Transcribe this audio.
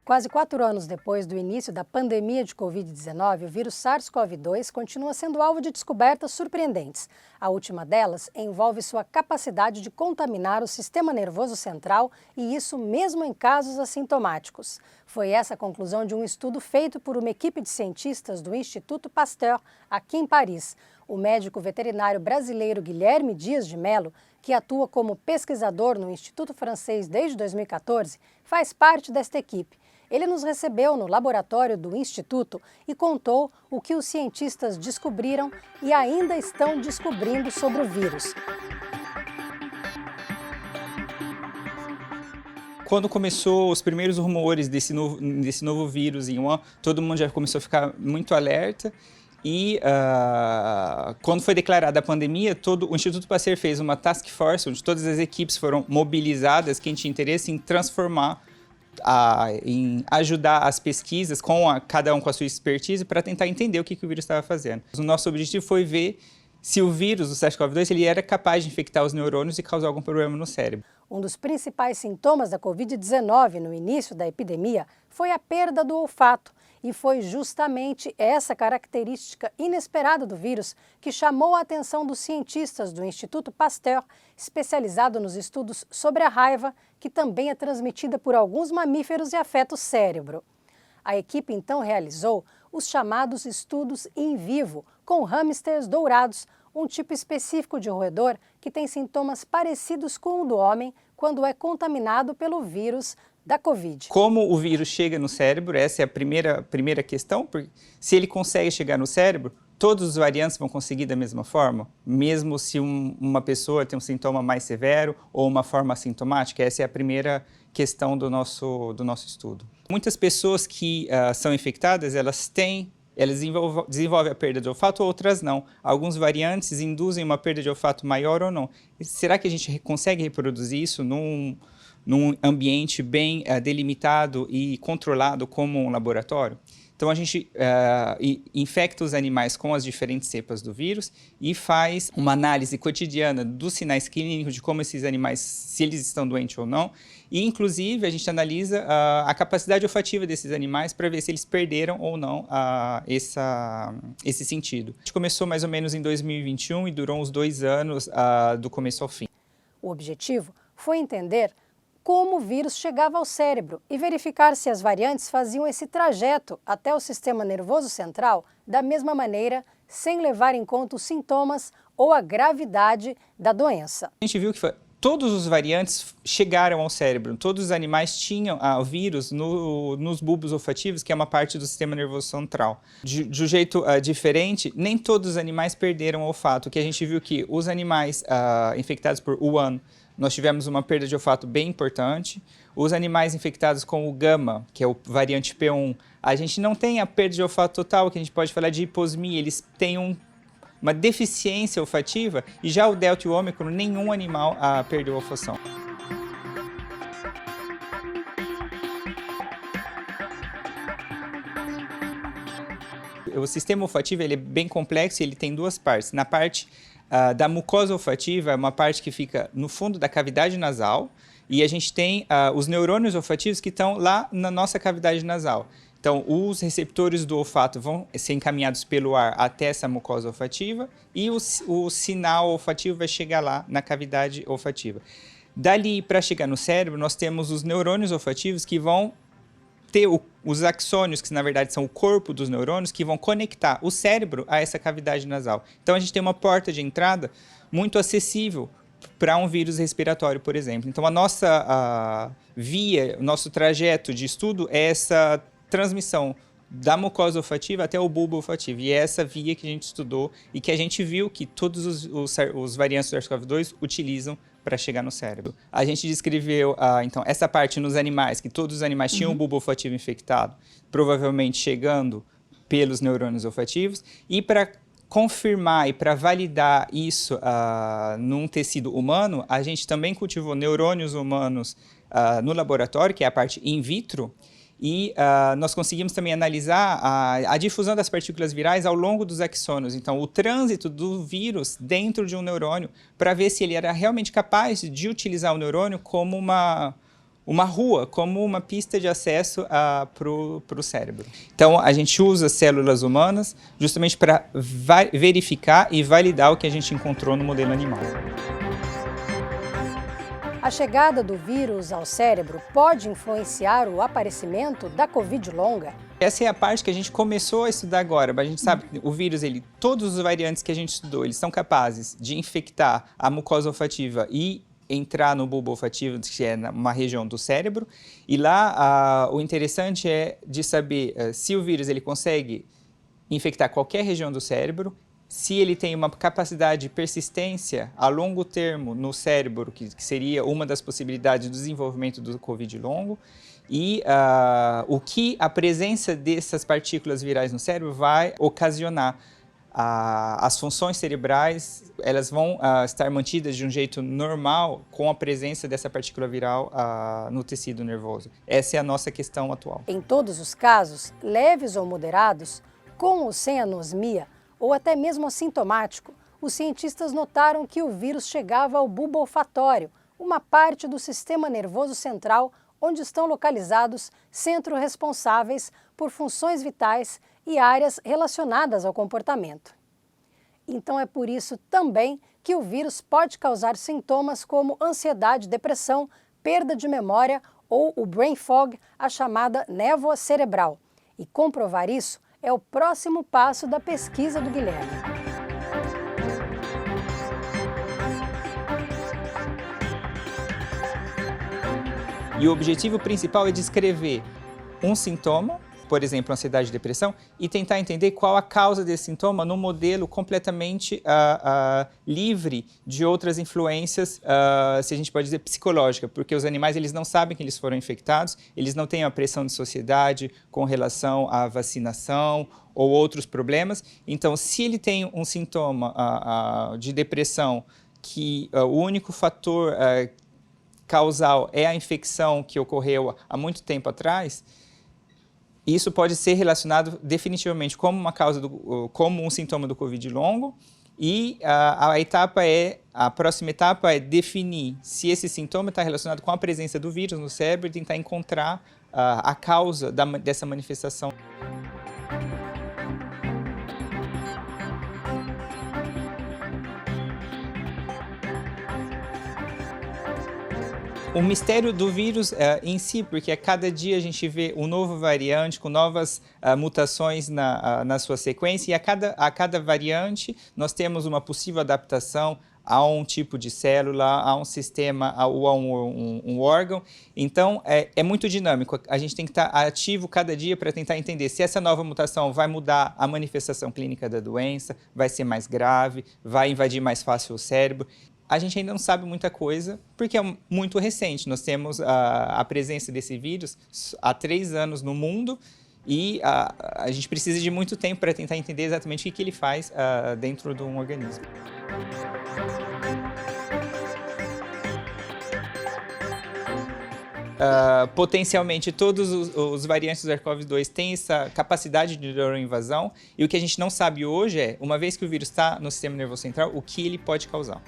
Quase 4 anos depois do início da pandemia de Covid-19, o vírus SARS-CoV-2 continua sendo alvo de descobertas surpreendentes. A última delas envolve sua capacidade de contaminar o sistema nervoso central, e isso mesmo em casos assintomáticos. Foi essa a conclusão de um estudo feito por uma equipe de cientistas do Instituto Pasteur, aqui em Paris. O médico veterinário brasileiro Guilherme Dias de Mello, que atua como pesquisador no Instituto Francês desde 2014, faz parte desta equipe. Ele nos recebeu no laboratório do Instituto e contou o que os cientistas descobriram e ainda estão descobrindo sobre o vírus. Quando começou os primeiros rumores desse novo vírus em Wuhan, todo mundo já começou a ficar muito alerta. E quando foi declarada a pandemia, o Instituto Pasteur fez uma task force, onde todas as equipes foram mobilizadas, quem tinha interesse em transformar, em ajudar as pesquisas, cada um com a sua expertise, para tentar entender o que o vírus estava fazendo. O nosso objetivo foi ver se o vírus, o SARS-CoV-2, ele era capaz de infectar os neurônios e causar algum problema no cérebro. Um dos principais sintomas da Covid-19 no início da epidemia foi a perda do olfato. E foi justamente essa característica inesperada do vírus que chamou a atenção dos cientistas do Instituto Pasteur, especializado nos estudos sobre a raiva, que também é transmitida por alguns mamíferos e afeta o cérebro. A equipe então realizou os chamados estudos in vivo, com hamsters dourados, um tipo específico de roedor que tem sintomas parecidos com o do homem quando é contaminado pelo vírus da Covid. Como o vírus chega no cérebro, essa é a primeira questão, porque se ele consegue chegar no cérebro, todos os variantes vão conseguir da mesma forma, mesmo se uma pessoa tem um sintoma mais severo ou uma forma assintomática. Essa é a primeira questão do nosso estudo. Muitas pessoas que são infectadas, elas desenvolvem a perda de olfato, outras não. Alguns variantes induzem uma perda de olfato maior ou não. Será que a gente consegue reproduzir isso num ambiente bem delimitado e controlado como um laboratório? Então a gente infecta os animais com as diferentes cepas do vírus e faz uma análise cotidiana dos sinais clínicos de como esses animais, se eles estão doentes ou não, e inclusive a gente analisa a capacidade olfativa desses animais para ver se eles perderam ou não esse sentido. A gente começou mais ou menos em 2021 e durou uns 2 anos do começo ao fim. O objetivo foi entender como o vírus chegava ao cérebro e verificar se as variantes faziam esse trajeto até o sistema nervoso central da mesma maneira, sem levar em conta os sintomas ou a gravidade da doença. A gente viu que todos os variantes chegaram ao cérebro, todos os animais tinham o vírus nos bulbos olfativos, que é uma parte do sistema nervoso central. De um jeito diferente, nem todos os animais perderam o olfato, que a gente viu que os animais infectados por Wuhan, nós tivemos uma perda de olfato bem importante. Os animais infectados com o gama, que é o variante P1, a gente não tem a perda de olfato total, que a gente pode falar de hiposmia, eles têm uma deficiência olfativa, e já o delta e o ômicron, nenhum animal perdeu a olfação. O sistema olfativo ele é bem complexo e ele tem 2 partes. Na parte da mucosa olfativa, é uma parte que fica no fundo da cavidade nasal, e a gente tem os neurônios olfativos que estão lá na nossa cavidade nasal. Então, os receptores do olfato vão ser encaminhados pelo ar até essa mucosa olfativa e o sinal olfativo vai chegar lá na cavidade olfativa. Dali, para chegar no cérebro, nós temos os neurônios olfativos que vão ter os axônios, que na verdade são o corpo dos neurônios, que vão conectar o cérebro a essa cavidade nasal. Então a gente tem uma porta de entrada muito acessível para um vírus respiratório, por exemplo. Então a nossa via, o nosso trajeto de estudo é essa transmissão da mucosa olfativa até o bulbo olfativo. E é essa via que a gente estudou e que a gente viu que todos os variantes do SARS-CoV-2 utilizam para chegar no cérebro. A gente descreveu, então, essa parte nos animais, que todos os animais tinham o bulbo olfativo infectado, provavelmente chegando pelos neurônios olfativos, e para confirmar e para validar isso num tecido humano, a gente também cultivou neurônios humanos no laboratório, que é a parte in vitro, e nós conseguimos também analisar a difusão das partículas virais ao longo dos axônios. Então, o trânsito do vírus dentro de um neurônio para ver se ele era realmente capaz de utilizar o neurônio como uma rua como uma pista de acesso para o cérebro. Então, a gente usa células humanas justamente para verificar e validar o que a gente encontrou no modelo animal. A chegada do vírus ao cérebro pode influenciar o aparecimento da Covid longa? Essa é a parte que a gente começou a estudar agora. A gente sabe que o vírus, todos os variantes que a gente estudou, eles são capazes de infectar a mucosa olfativa e entrar no bulbo olfativo, que é uma região do cérebro. E lá, o interessante é de saber se o vírus ele consegue infectar qualquer região do cérebro, se ele tem uma capacidade de persistência a longo termo no cérebro, que seria uma das possibilidades do desenvolvimento do Covid longo, e o que a presença dessas partículas virais no cérebro vai ocasionar. As funções cerebrais elas vão estar mantidas de um jeito normal com a presença dessa partícula viral no tecido nervoso. Essa é a nossa questão atual. Em todos os casos, leves ou moderados, com ou sem anosmia, ou até mesmo assintomático, os cientistas notaram que o vírus chegava ao bulbo olfatório, uma parte do sistema nervoso central onde estão localizados centros responsáveis por funções vitais e áreas relacionadas ao comportamento. Então é por isso também que o vírus pode causar sintomas como ansiedade, depressão, perda de memória ou o brain fog, a chamada névoa cerebral. E comprovar isso é o próximo passo da pesquisa do Guilherme. E o objetivo principal é descrever um sintoma, por exemplo, ansiedade e depressão, e tentar entender qual a causa desse sintoma num modelo completamente livre de outras influências, se a gente pode dizer, psicológica, porque os animais eles não sabem que eles foram infectados, eles não têm a pressão de sociedade com relação à vacinação ou outros problemas. Então, se ele tem um sintoma de depressão, que o único fator causal é a infecção que ocorreu há muito tempo atrás, isso pode ser relacionado definitivamente como como um sintoma do Covid longo, e a próxima etapa é definir se esse sintoma está relacionado com a presença do vírus no cérebro e tentar encontrar a causa dessa manifestação. O mistério do vírus em si, porque a cada dia a gente vê um novo variante com novas mutações na sua sequência, e a cada variante nós temos uma possível adaptação a um tipo de célula, a um sistema ou a um órgão. Então, é muito dinâmico. A gente tem que estar ativo cada dia para tentar entender se essa nova mutação vai mudar a manifestação clínica da doença, vai ser mais grave, vai invadir mais fácil o cérebro. A gente ainda não sabe muita coisa, porque é muito recente. Nós temos a presença desse vírus há 3 anos no mundo, e a gente precisa de muito tempo para tentar entender exatamente o que ele faz dentro de um organismo. Potencialmente, todos os variantes do SARS-CoV-2 têm essa capacidade de neuroinvasão, e o que a gente não sabe hoje é, uma vez que o vírus está no sistema nervoso central, o que ele pode causar.